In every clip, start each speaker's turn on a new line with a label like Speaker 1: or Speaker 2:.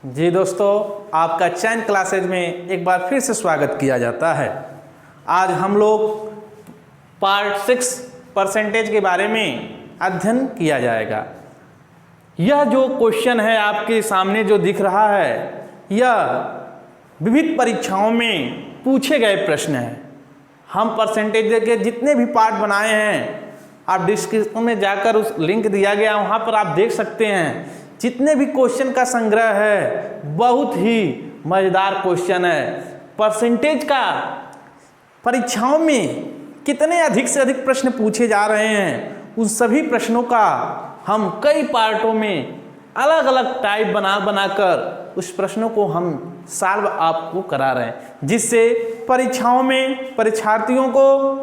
Speaker 1: जी दोस्तों, आपका चैन क्लासेज में एक बार फिर से स्वागत किया जाता है। आज हम लोग पार्ट 6 परसेंटेज के बारे में अध्ययन किया जाएगा। यह जो क्वेश्चन है आपके सामने जो दिख रहा है, यह विविध परीक्षाओं में पूछे गए प्रश्न हैं। हम परसेंटेज के जितने भी पार्ट बनाए हैं, आप डिस्क्रिप्शन में जाकर उस लिंक दिया गया वहाँ पर आप देख सकते हैं। जितने भी क्वेश्चन का संग्रह है, बहुत ही मज़ेदार क्वेश्चन है। परसेंटेज का परीक्षाओं में कितने अधिक से अधिक प्रश्न पूछे जा रहे हैं, उन सभी प्रश्नों का हम कई पार्टों में अलग अलग टाइप बनाकर उस प्रश्नों को हम सॉल्व आपको करा रहे हैं, जिससे परीक्षाओं में परीक्षार्थियों को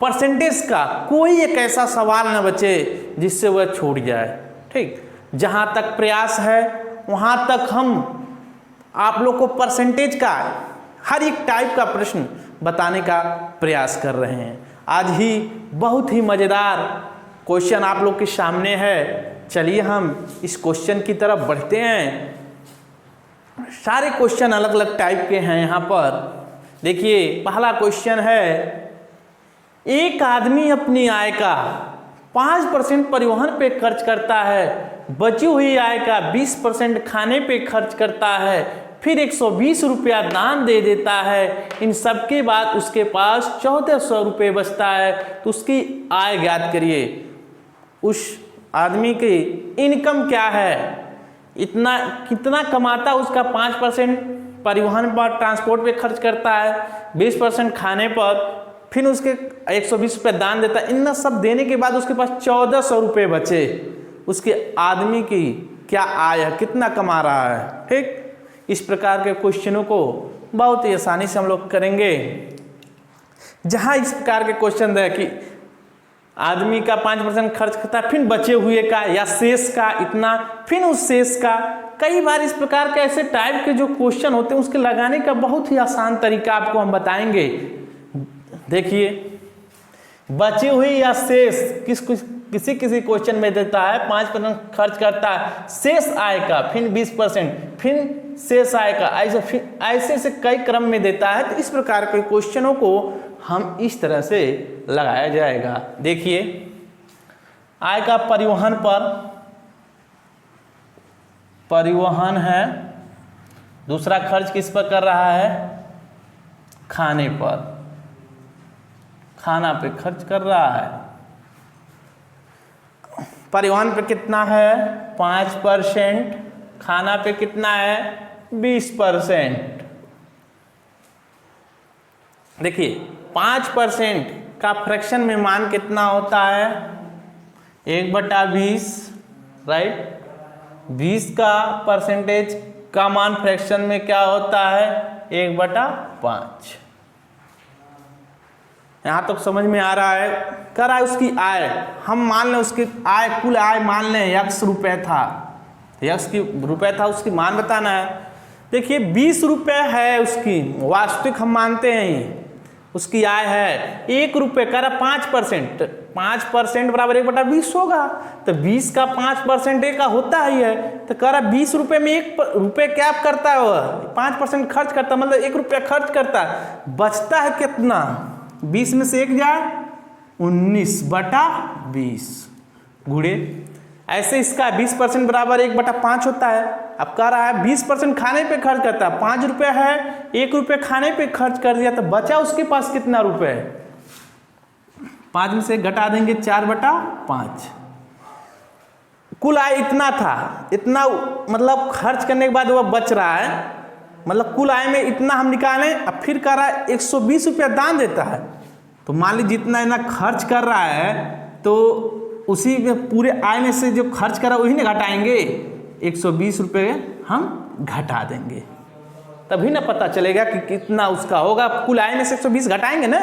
Speaker 1: परसेंटेज का कोई एक ऐसा सवाल न बचे जिससे वह छूट जाए। ठीक, जहाँ तक प्रयास है वहाँ तक हम आप लोग को परसेंटेज का हर एक टाइप का प्रश्न बताने का प्रयास कर रहे हैं। आज ही बहुत ही मज़ेदार क्वेश्चन आप लोग के सामने है। चलिए हम इस क्वेश्चन की तरफ बढ़ते हैं। सारे क्वेश्चन अलग अलग टाइप के हैं। यहाँ पर देखिए, पहला क्वेश्चन है, एक आदमी अपनी आय का 5% परिवहन पे खर्च करता है, बची हुई आय का 20% खाने पे खर्च करता है, फिर 120 रुपया दान दे देता है। इन सब के बाद उसके पास 1400 रुपये बचता है, तो उसकी आय ज्ञात करिए। उस आदमी की इनकम क्या है, इतना कितना कमाता, उसका 5% परिवहन पर ट्रांसपोर्ट पे खर्च करता है, 20% खाने पर, फिर उसके 120 रुपये दान देता है। इन सब देने के बाद उसके पास 1400 रुपये बचे। उसके आदमी की क्या आय है, कितना कमा रहा है। ठीक, इस प्रकार के क्वेश्चनों को बहुत ही आसानी से हम लोग करेंगे। जहाँ इस प्रकार के क्वेश्चन है कि आदमी का 5% खर्च करता है, फिर बचे हुए का या शेष का इतना, फिर उस शेष का, कई बार इस प्रकार के ऐसे टाइप के जो क्वेश्चन होते हैं उसके लगाने का बहुत ही आसान तरीका आपको हम बताएंगे। देखिए, बची हुई या शेष किसी किसी क्वेश्चन में देता है 5% खर्च करता है, शेष आय का, फिर 20%, फिर शेष आय का, ऐसे से कई क्रम में देता है। तो इस प्रकार के क्वेश्चनों को हम इस तरह से लगाया जाएगा। देखिए, आय का परिवहन पर परिवहन है, दूसरा खर्च किस पर कर रहा है, खाने पर, खाना पे खर्च कर रहा है। परिवहन पे कितना है, 5%, खाना पे कितना है, 20%। देखिए, 5% का फ्रैक्शन में मान कितना होता है, 1/20, राइट। 20 का परसेंटेज का मान फ्रैक्शन में क्या होता है, 1/5। यहाँ तक समझ में आ रहा है। कह रहा है उसकी आय, हम मान लें उसकी आय, कुल आय मान लें X रुपये था, X की रुपये था, उसकी मान बताना है। देखिए, 20 रुपये है उसकी वास्तविक, हम मानते हैं उसकी आय है 1 रुपये। कह रहा 5%, 5% बराबर 1/20 होगा, तो 20 का 5% का होता ही है। तो कह रहा 20 रुपये में 1 रुपये क्या करता है, वह 5% खर्च करता, मतलब 1 रुपया खर्च करता है। बचता है कितना, 20 में से 1 जाए 19/20 गुणे, ऐसे इसका 20% बराबर 1/5 होता है। अब कह रहा है 20% खाने पे खर्च करता है, 5 रुपये है, 1 रुपये खाने पे खर्च कर दिया, तो बचा उसके पास कितना रुपये, 5 में से घटा देंगे 4/5। कुल आय इतना था, इतना मतलब खर्च करने के बाद वह बच रहा है, मतलब कुल आय में इतना हम निकालें। अब फिर कह रहा है 120 रुपया दान देता है, तो मान लीजिए जितना इतना खर्च कर रहा है, तो उसी में पूरे आय में से जो खर्च करा वही ना घटाएंगे, 120 रुपये हम घटा देंगे, तभी ना पता चलेगा कि कितना उसका होगा। कुल आय में से 120 घटाएंगे ना,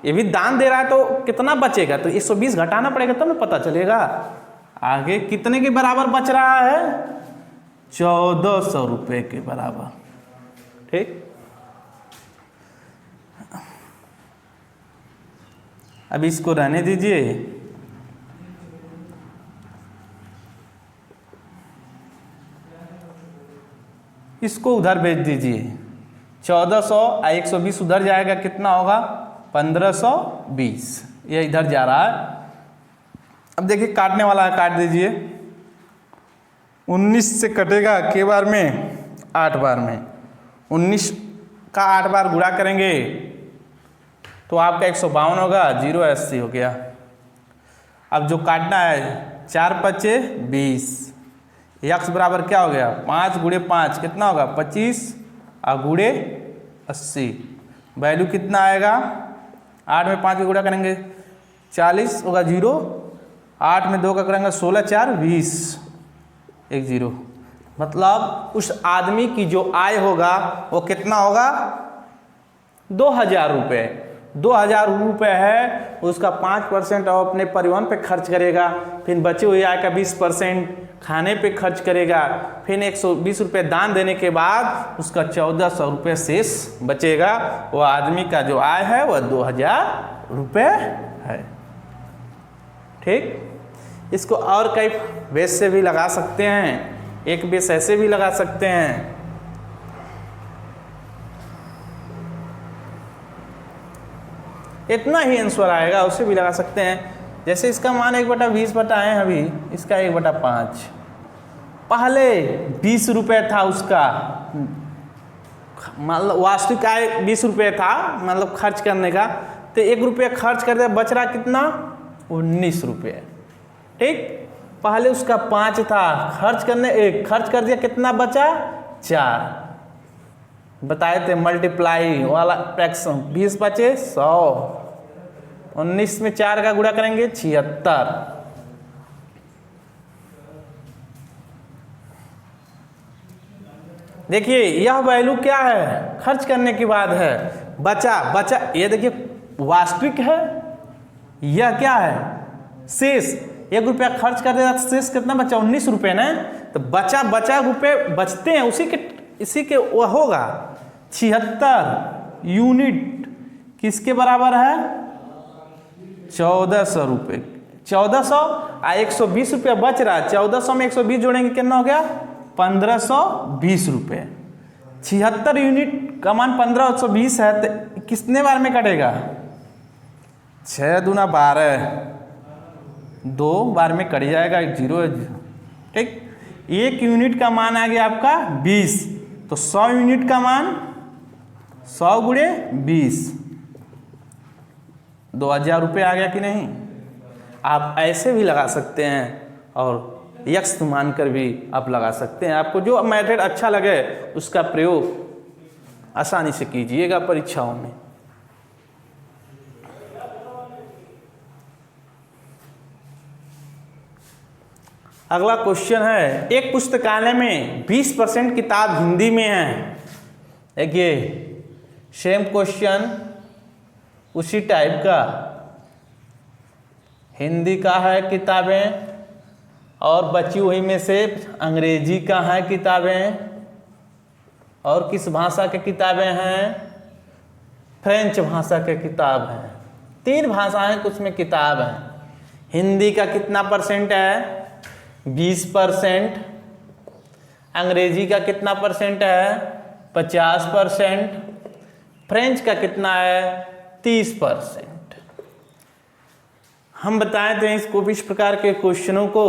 Speaker 1: ये भी दान दे रहा है तो कितना बचेगा, तो 120 घटाना पड़ेगा तब ना पता चलेगा आगे कितने के बराबर बच रहा है, 1400 रुपये के बराबर। ठीक, अब इसको रहने दीजिए। इसको उधर भेज दीजिए। 1400 और 120 उधर जाएगा, कितना होगा 1520, ये इधर जा रहा है। अब देखिए काटने वाला है, काट दीजिए। 19 से कटेगा के बार में 8 बार में, 19 का 8 बार गुणा करेंगे तो आपका 152 होगा, 080 हो गया। अब जो काटना है 4 पच्चे 20, यक्स बराबर क्या हो गया 5 गुणे 5 कितना होगा 25 और गुणे 80, वैल्यू कितना आएगा 8 में 5 का गुणा करेंगे 40 होगा 0, 8 में 2 का करेंगे 16 4 20 1 0, मतलब उस आदमी की जो आय होगा वो कितना होगा 2000 रुपये। 2000 रुपये है, उसका 5% और अपने परिवहन पे खर्च करेगा, फिर बचे हुए आय का 20% खाने पे खर्च करेगा, फिर 120 रुपये दान देने के बाद उसका 1400 रुपये शेष बचेगा। वो आदमी का जो आय है वह 2000 रुपये है। ठीक, इसको और कई बेस से भी लगा सकते हैं, एक बेस ऐसे भी लगा सकते हैं। इतना ही आंसर आएगा, उसे भी लगा सकते हैं। जैसे इसका मान 1/20 बताए अभी, इसका 1/5। पहले 20 रुपये था उसका, मतलब वास्तविक आय 20 रुपये था, मतलब खर्च करने का, तो 1 रुपया खर्च कर दिया, बच रहा कितना 19 रुपये। ठीक, पहले उसका 5 था, खर्च कर दिया, कितना बचा 4। बताए थे मल्टीप्लाई वाला फ्रैक्शन, 20 बचे 100, 19 में 4 का गुणा करेंगे 76। देखिए यह वैल्यू क्या है, खर्च करने के बाद है, बचा ये देखिए वास्तविक है, यह क्या है शेष। 1 रुपया खर्च कर देगा तो शेष कितना बचा 19 रुपये ना, तो बचा रुपये बचते हैं, इसी के वह होगा 76 यूनिट किसके बराबर है 1400 रुपये। 1400 और 120 रुपया बच रहा है, 1400 में 120 जोड़ेंगे कितना हो गया 1520 रुपये। 76 यूनिट का मान 1520 है, तो कितने बार में कटेगा 6 दूना 12, 2 बार में कट जाएगा, 1 0 है 0। ठीक, 1 यूनिट का मान आ गया आपका 20, तो 100 यूनिट का मान 100 गुणे 20, 2000 रुपये आ गया कि नहीं। आप ऐसे भी लगा सकते हैं और यक्स मानकर भी आप लगा सकते हैं। आपको जो मेथड अच्छा लगे उसका प्रयोग आसानी से कीजिएगा परीक्षाओं में। अगला क्वेश्चन है, एक पुस्तकालय में 20% किताब हिंदी में है। देखिए सेम क्वेश्चन उसी टाइप का, हिंदी का है किताबें और बची हुई में से अंग्रेजी का है किताबें, और किस भाषा के किताबें हैं फ्रेंच भाषा के किताब हैं। 3 भाषाएं कुछ में किताब हैं। हिंदी का कितना परसेंट है 20%, अंग्रेजी का कितना परसेंट है 50%, फ्रेंच का कितना है 30%। हम बताए थे इसको भी, इस प्रकार के क्वेश्चनों को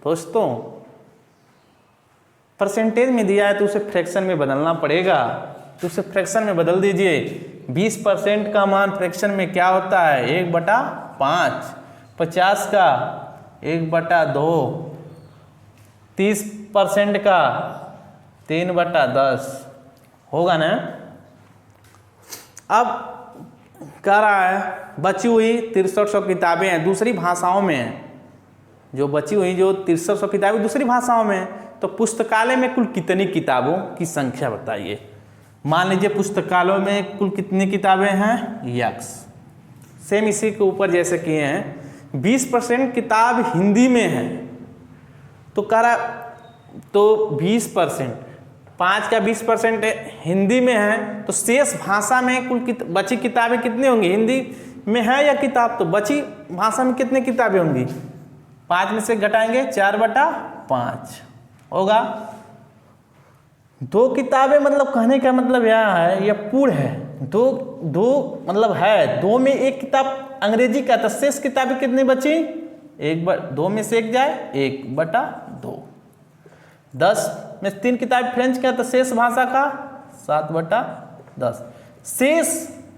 Speaker 1: दोस्तों परसेंटेज में दिया है तो उसे फ्रैक्शन में बदलना पड़ेगा, तो उसे फ्रैक्शन में बदल दीजिए। 20% का मान फ्रैक्शन में क्या होता है 1/5, 50 का 1/2, 30% का 3/10 होगा ना। अब कह रहा है बची हुई 6300 किताबें हैं दूसरी भाषाओं में हैं, जो बची हुई जो 6300 किताबें दूसरी भाषाओं में, तो पुस्तकालय में कुल कितनी किताबों की संख्या बताइए। मान लीजिए पुस्तकालयों में कुल कितनी किताबें हैं यक्स, सेम इसी के ऊपर जैसे किए हैं 20% किताब हिंदी में है, तो कह रहा तो 20%, 5 का 20% हिंदी में है, तो शेष भाषा में कुल बची किताबें कितनी होंगी। हिंदी में है या किताब, तो बची भाषा में कितनी किताबें होंगी 5 में से घटाएंगे 4/5 होगा। दो किताबें मतलब कहने का मतलब यह है, यह पूर्ण है। दो दो मतलब है, दो में एक किताब अंग्रेजी का, तो शेष किताबें कितनी बची? दो में से एक जाए 1/2। 10 में 3 किताब फ्रेंच का, तो शेष भाषा का 7/10। शेष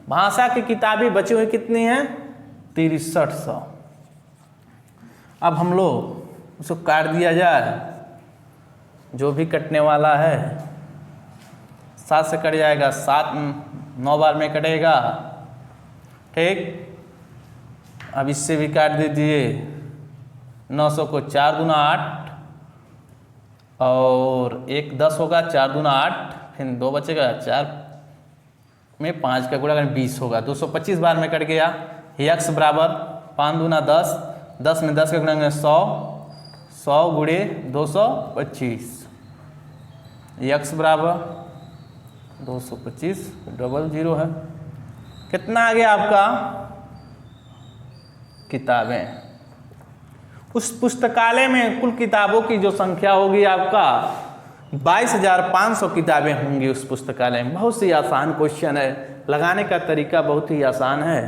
Speaker 1: भाषा की किताबें बची हुई कितनी हैं? 6300। अब हम लोग उसको काट दिया जाए, जो भी कटने वाला है 7 से कट जाएगा, 7 9 बार में कटेगा, ठीक। अब इससे भी काट दीजिए, 900 को 4 दूना 8 और 1 10 होगा, 4 दूना 8, फिर 2 बचेगा, 4 में 5 का गुणा करें 20 होगा, 225 बार में कट गया। यक्स बराबर 5 दूना 10, 10 में 10 का गुणा 100, 100 गुणे 225। यक्स बराबर 225 00 है। कितना आ गया आपका? किताबें। उस पुस्तकालय में कुल किताबों की जो संख्या होगी आपका 22,500 किताबें होंगी उस पुस्तकालय में। बहुत ही आसान क्वेश्चन है, लगाने का तरीका बहुत ही आसान है।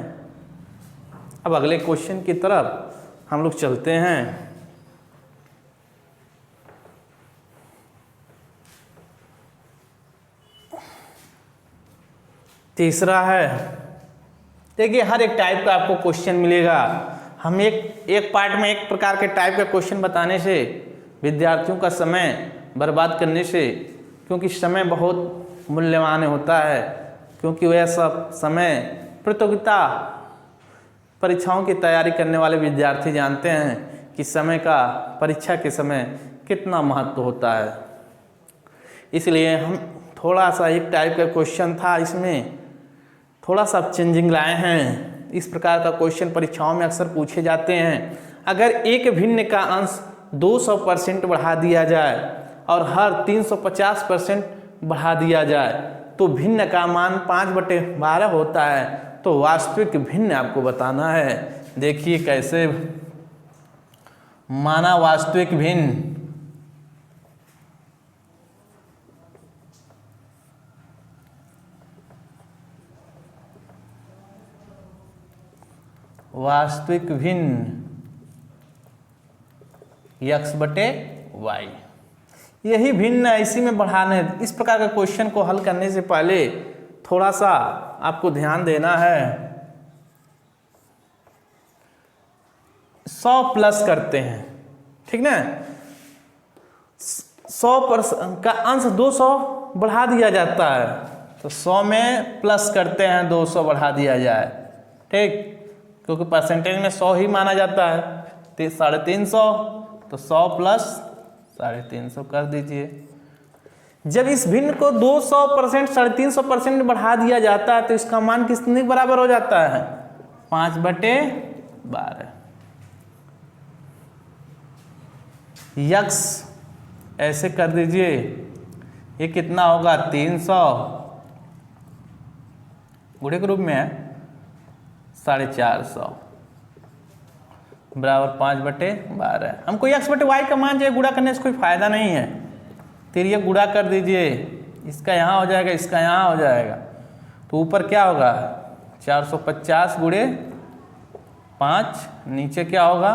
Speaker 1: अब अगले क्वेश्चन की तरफ हम लोग चलते हैं। तीसरा है, देखिए हर एक टाइप का आपको क्वेश्चन मिलेगा। हम एक पार्ट में एक प्रकार के टाइप का क्वेश्चन बताने से विद्यार्थियों का समय बर्बाद करने से, क्योंकि समय बहुत मूल्यवान होता है, क्योंकि वह सब समय प्रतियोगिता परीक्षाओं की तैयारी करने वाले विद्यार्थी जानते हैं कि समय का परीक्षा के समय कितना महत्व होता है। इसलिए हम थोड़ा सा एक टाइप का क्वेश्चन था, इसमें थोड़ा सा चेंजिंग लाए हैं। इस प्रकार का क्वेश्चन परीक्षाओं में अक्सर पूछे जाते हैं। अगर एक भिन्न का अंश 200% बढ़ा दिया जाए और हर 350% बढ़ा दिया जाए तो भिन्न का मान 5/12 होता है। तो वास्तविक भिन्न आपको बताना है। देखिए कैसे माना वास्तविक भिन्न। वास्तविक भिन्न x/y, यही भिन्न है, इसी में बढ़ाना है। इस प्रकार का क्वेश्चन को हल करने से पहले थोड़ा सा आपको ध्यान देना है। 100 प्लस करते हैं, ठीक ना, 100% का अंश 200 बढ़ा दिया जाता है, तो 100 में प्लस करते हैं, 200 बढ़ा दिया जाए, ठीक, क्योंकि परसेंटेज में 100 ही माना जाता है। 350, तो 100 प्लस 350 कर दीजिए। जब इस भिन्न को 200% 350% बढ़ा दिया जाता है तो इसका मान कितने बराबर हो जाता है? 5/12। यक्स ऐसे कर दीजिए, ये कितना होगा? 300 गुणे के रूप में है 450 बराबर 5/12। हमको x/y का मान चाहिए, गुणा करने से कोई फायदा नहीं है। फिर ये गुणा कर दीजिए, इसका यहाँ हो जाएगा, इसका यहाँ हो जाएगा, तो ऊपर क्या होगा? 450 गुणे 5, नीचे क्या होगा?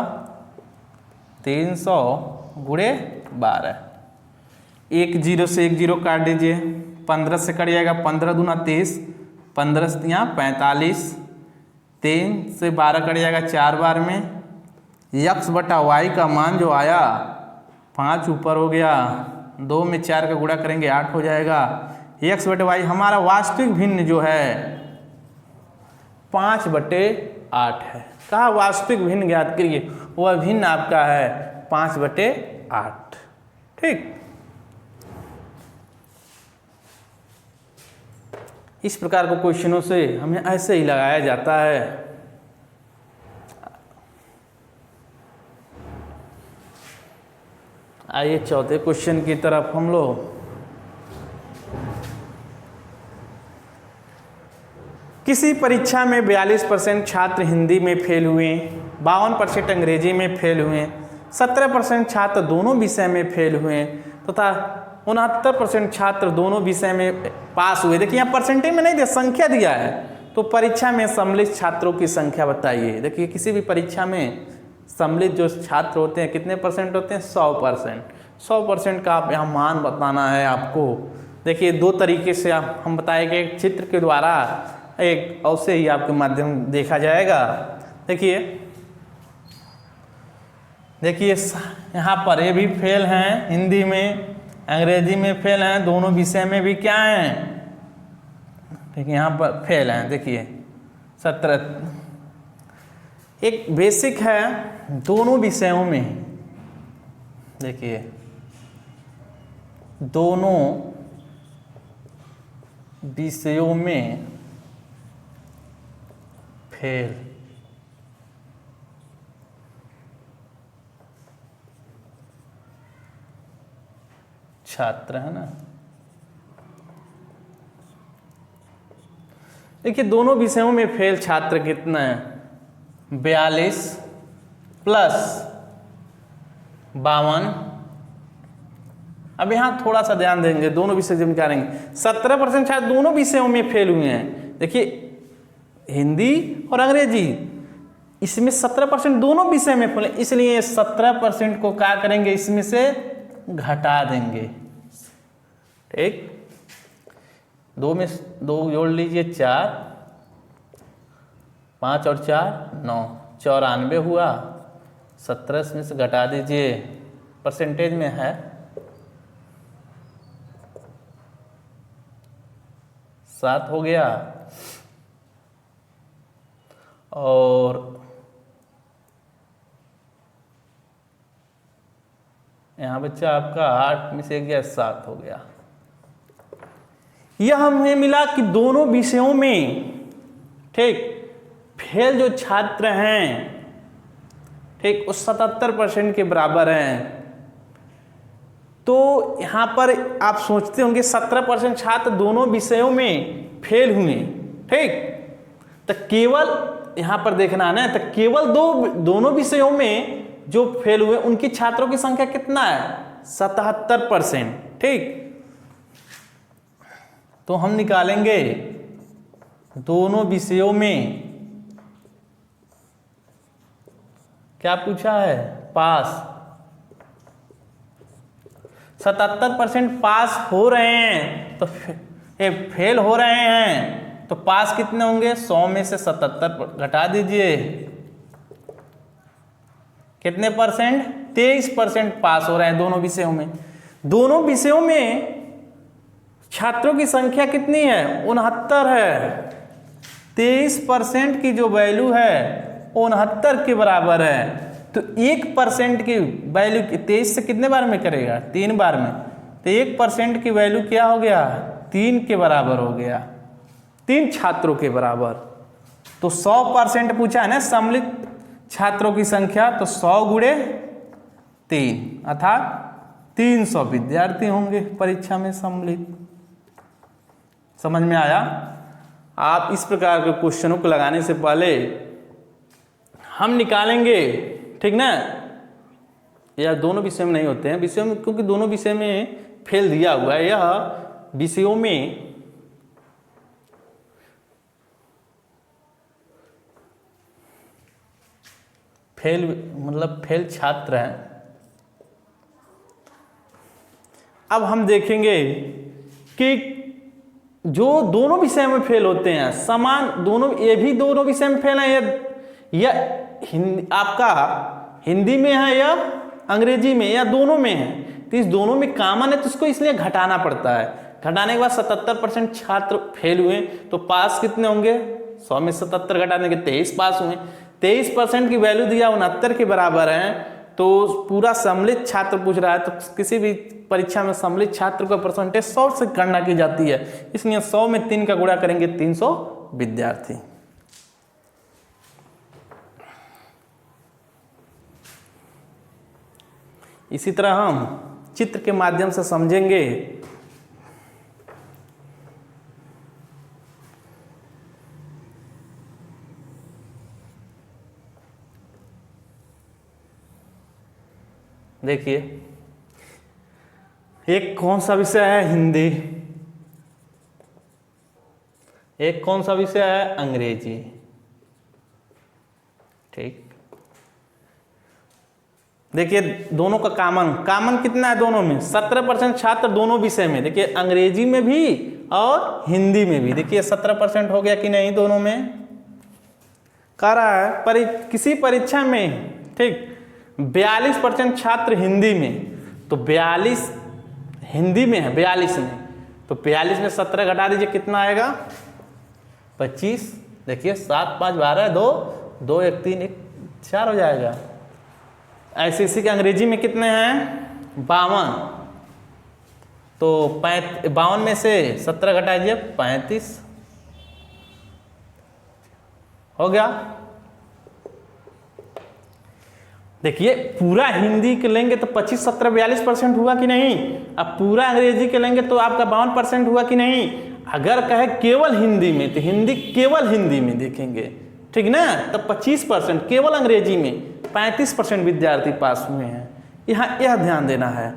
Speaker 1: 300 गुणे 12। 1 0 से 1 0 काट दीजिए, 15 से कट जाएगा, 15 दूना 30, 15 से यहाँ 45, 3 से 12 कट जाएगा 4 बार में। x/y का मान जो आया 5 ऊपर हो गया, 2 में 4 का गुणा करेंगे 8 हो जाएगा। x/y हमारा वास्तविक भिन्न जो है 5/8 है। कहा वास्तविक भिन्न ज्ञात करिए, वह भिन्न आपका है 5/8, ठीक। इस प्रकार के क्वेश्चनों से हमें ऐसे ही लगाया जाता है। आइए चौथे क्वेश्चन की तरफ हम लोग। किसी परीक्षा में 42% छात्र हिंदी में फेल हुए, 52% अंग्रेजी में फेल हुए, 17% छात्र दोनों विषय में फेल हुए, तथा 69% छात्र दोनों विषय में पास हुए। देखिए यहाँ परसेंटेज में नहीं दिया, संख्या दिया है। तो परीक्षा में सम्मिलित छात्रों की संख्या बताइए। देखिए किसी भी परीक्षा में सम्मिलित जो छात्र होते हैं कितने परसेंट होते हैं? 100%। 100% का आप यहाँ मान बताना है आपको। देखिए दो तरीके से हम बताएंगे, एक चित्र के द्वारा, एक ऐसे ही आपके माध्यम देखा जाएगा। देखिए यहाँ पर ये भी फेल हैं, हिंदी में अंग्रेजी में फेल हैं, दोनों विषय में भी क्या हैं? देखिए यहाँ पर फेल हैं। देखिए 17। एक बेसिक है दोनों विषयों में, देखिए दोनों विषयों में फेल। छात्र है ना। देखिए दोनों विषयों में फेल छात्र कितना है? 42 प्लस 52। अब यहाँ थोड़ा सा ध्यान देंगे, दोनों विषय जब निकालेंगे 17% छात्र दोनों विषयों में फेल हुए हैं। देखिए हिंदी और अंग्रेजी, इसमें 17% दोनों विषय में फेल, इसलिए 17% को क्या करेंगे? इसमें से घटा देंगे। ठीक, दो में दो जोड़ लीजिए 4, 5 और 4 9, 94 हुआ। 17 में से घटा दीजिए, परसेंटेज में है 7 हो गया। और यहाँ बच्चा आपका 8 में से गया 7 हो गया। यह हमें मिला कि दोनों विषयों में ठीक फेल जो छात्र हैं ठीक वो 77% के बराबर हैं। तो यहाँ पर आप सोचते होंगे 17% छात्र दोनों विषयों में फेल हुए, ठीक, तो केवल यहाँ पर देखना है ना, तो केवल दोनों विषयों में जो फेल हुए उनकी छात्रों की संख्या कितना है? 77%। ठीक, तो हम निकालेंगे दोनों विषयों में क्या पूछा है? पास। 77% पास हो रहे हैं, तो फेल हो रहे हैं, तो पास कितने होंगे? 100 में से 77 घटा दीजिए, कितने परसेंट? 23% पास हो रहे हैं दोनों विषयों में। दोनों विषयों में छात्रों की संख्या कितनी है? 69 है। 23% की जो वैल्यू है 69 के बराबर है। तो 1% की वैल्यू 23 से कितने बार में करेगा? 3 बार में। तो 1% की वैल्यू क्या हो गया? 3 के बराबर हो गया, 3 छात्रों के बराबर। तो 100% पूछा है ना सम्मिलित छात्रों की संख्या, तो 100 गुणे 3 अर्थात 300 विद्यार्थी होंगे परीक्षा में सम्मिलित। समझ में आया? आप इस प्रकार के क्वेश्चनों को लगाने से पहले हम निकालेंगे, ठीक ना, यह दोनों विषय में नहीं होते हैं, विषयों में, क्योंकि दोनों विषय में फेल दिया हुआ है। यह विषयों में फेल मतलब फेल छात्र हैं। अब हम देखेंगे कि जो दोनों विषय में फेल होते हैं, समान दोनों, ये भी दोनों विषय में फेल है, या आपका हिंदी में है या अंग्रेजी में या दोनों में है, तो इस दोनों में कॉमन है, तो इसको इसलिए घटाना पड़ता है। घटाने के बाद 77% छात्र फेल हुए, तो पास कितने होंगे? 100 में 77 घटा देंगे, 23 पास हुए। 23% की वैल्यू दिया 69 के बराबर है। तो पूरा सम्मिलित छात्र पूछ रहा है, तो किसी भी परीक्षा में सम्मिलित छात्र का परसेंटेज 100 से गणना की जाती है, इसलिए 100 में 3 का गुणा करेंगे, 300 विद्यार्थी। इसी तरह हम चित्र के माध्यम से समझेंगे। देखिए एक कौन सा विषय है? हिंदी। एक कौन सा विषय है? अंग्रेजी। ठीक, देखिए दोनों का कॉमन कितना है दोनों में? 17% छात्र दोनों विषय में, देखिए अंग्रेजी में भी और हिंदी में भी। देखिए 17% हो गया कि नहीं दोनों में? कह रहा है किसी परीक्षा में, ठीक, 42% छात्र हिंदी में, तो 42 हिंदी में है, 42 में, तो 42 में 17 घटा दीजिए, कितना आएगा? 25। देखिए 7 5 12 2 2 1 3 1 4 हो जाएगा। ऐसे इसी के अंग्रेजी में कितने हैं? 52। तो 52 में से 17 घटाइए, 35 हो गया। देखिए पूरा हिंदी के लेंगे तो 25 17 42% हुआ कि नहीं? अब पूरा अंग्रेजी के लेंगे तो आपका 52% हुआ कि नहीं? अगर कहे केवल हिंदी में तो हिंदी केवल हिंदी में देखेंगे, ठीक ना, तब 25% केवल अंग्रेजी में, 35% विद्यार्थी पास हुए हैं। यहाँ यह ध्यान देना है।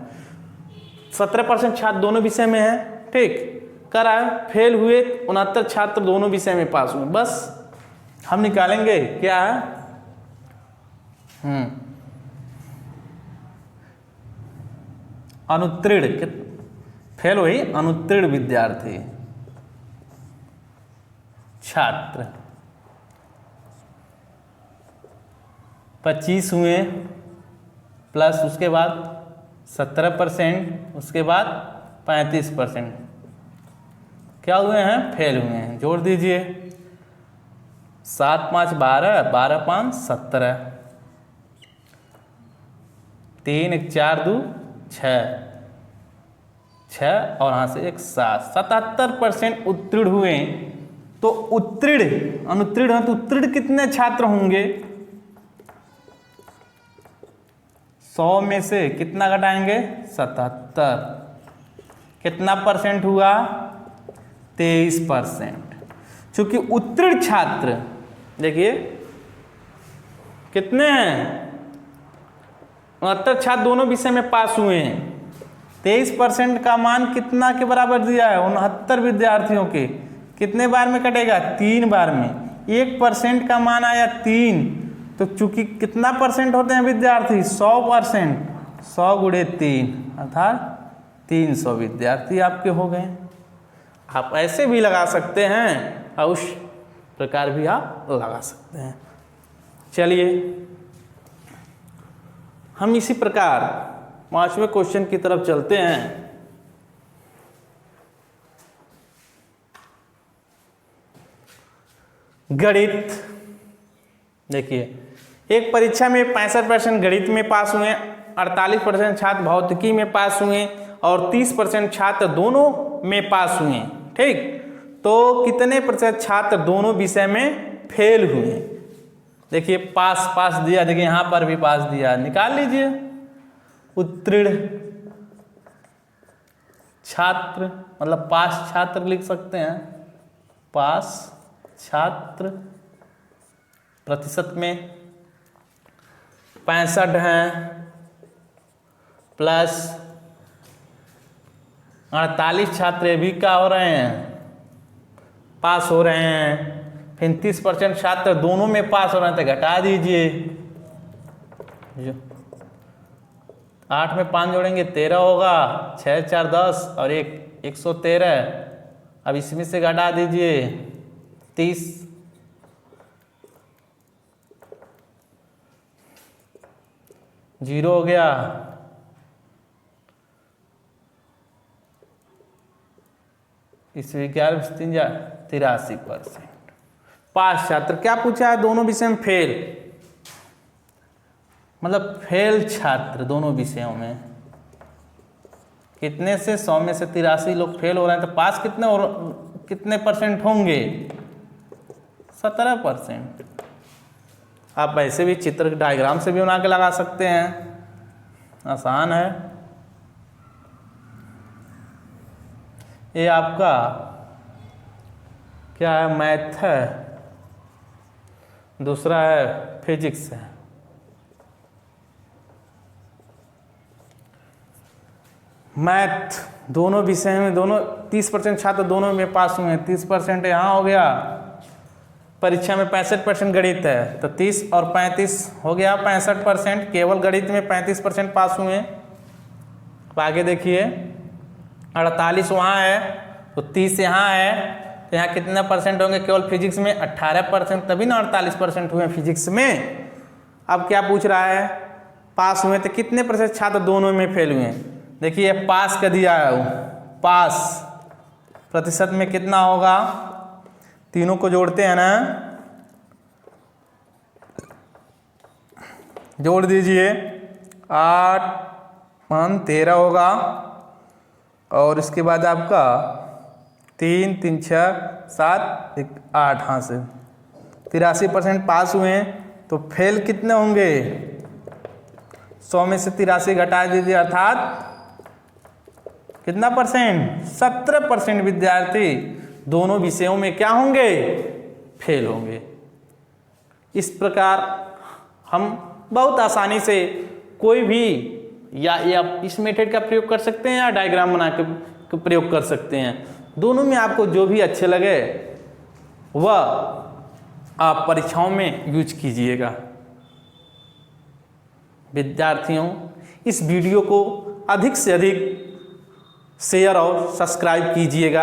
Speaker 1: 17% छात्र दोनों विषय में है, ठीक, कर रहा है। फेल हुए 69 छात्र दोनों विषय में पास हुए। बस हम निकालेंगे क्या है? अनुत्तीर्ण, फेल हुई अनुत्तीर्ण विद्यार्थी छात्र 25 हुए, प्लस उसके बाद 17%, उसके बाद 35% क्या हुए हैं? फेल हुए हैं। जोड़ दीजिए, 7 5 12 12 5 17, 3 1 4 2 6 और यहाँ से 1 7, 77% उत्तीर्ण हुए। तो उत्तीर्ण अनुत्तीर्ण है तो उत्तीर्ण कितने छात्र होंगे? 100 में से कितना घटाएंगे? 77। कितना परसेंट हुआ? 23%। चूंकि उत्तीर्ण छात्र देखिए कितने हैं? 69 छात्र दोनों विषय में पास हुए हैं। 23% का मान कितना के बराबर दिया है? 69 विद्यार्थियों के कितने बार में कटेगा? 3 बार में। 1% का मान आया 3, तो चूंकि कितना परसेंट होते हैं विद्यार्थी? 100%। 100 गुणे 3 अर्थात 300 विद्यार्थी आपके हो गए। आप ऐसे भी लगा सकते हैं और उस प्रकार भी आप लगा सकते हैं। चलिए हम इसी प्रकार 5वें क्वेश्चन की तरफ चलते हैं। गणित। देखिए एक परीक्षा में 65% गणित में पास हुए, 48% छात्र भौतिकी में पास हुए और 30% छात्र दोनों में पास हुए, ठीक। तो कितने प्रतिशत छात्र दोनों विषय में फेल हुए? देखिए पास दिया, देखिए यहाँ पर भी पास दिया, निकाल लीजिए। उत्तीर्ण छात्र मतलब पास छात्र लिख सकते हैं। पास छात्र प्रतिशत में 65 हैं, प्लस 48 छात्र भी क्या हो रहे हैं? पास हो रहे हैं। फिर 30% छात्र दोनों में पास हो रहे हैं, तो घटा दीजिए। 8 में 5 जोड़ेंगे 13 होगा, 6 4 10 और 1 113। अब इसमें से घटा दीजिए 30, 0 हो गया। इसमें 83%। पास छात्र क्या पूछा है? दोनों विषय में फेल, मतलब फेल छात्र दोनों विषयों में कितने से? 100 में से 83 लोग फेल हो रहे हैं, तो पास कितने परसेंट होंगे? 17%। आप ऐसे भी चित्र डायग्राम से भी बना के लगा सकते हैं, आसान है। ये आपका क्या है? मैथ है, दूसरा है फिजिक्स है। मैथ दोनों विषय में, दोनों 30% छात्र दोनों में पास हुए हैं। 30% यहाँ हो गया, परीक्षा में 65% गणित है तो 30 और 35 हो गया 65%। केवल गणित में 35% पास हुए हैं। अब आगे देखिए 48 वहाँ है तो 30 यहाँ है, तो यहाँ कितना परसेंट होंगे? केवल फिजिक्स में 18%, तभी ना 48% हुए फिजिक्स में। अब क्या पूछ रहा है? पास हुए तो कितने प्रतिशत छात्र दोनों में फेल हुए हैं? देखिए पास का दिया है, पास प्रतिशत में कितना होगा? तीनों को जोड़ते हैं ना, जोड़ दीजिए, 8 5 13 होगा, और इसके बाद आपका 3 3 6 7 8, हाँ से 83% पास हुए हैं। तो फेल कितने होंगे? 100 में से 83 घटा दीजिए, अर्थात कितना परसेंट? 17% विद्यार्थी दोनों विषयों में क्या होंगे? फेल होंगे। इस प्रकार हम बहुत आसानी से कोई भी या इस मेथड का प्रयोग कर सकते हैं या डायग्राम बना के प्रयोग कर सकते हैं। दोनों में आपको जो भी अच्छे लगे वह आप परीक्षाओं में यूज कीजिएगा। विद्यार्थियों, इस वीडियो को अधिक से अधिक शेयर और सब्सक्राइब कीजिएगा।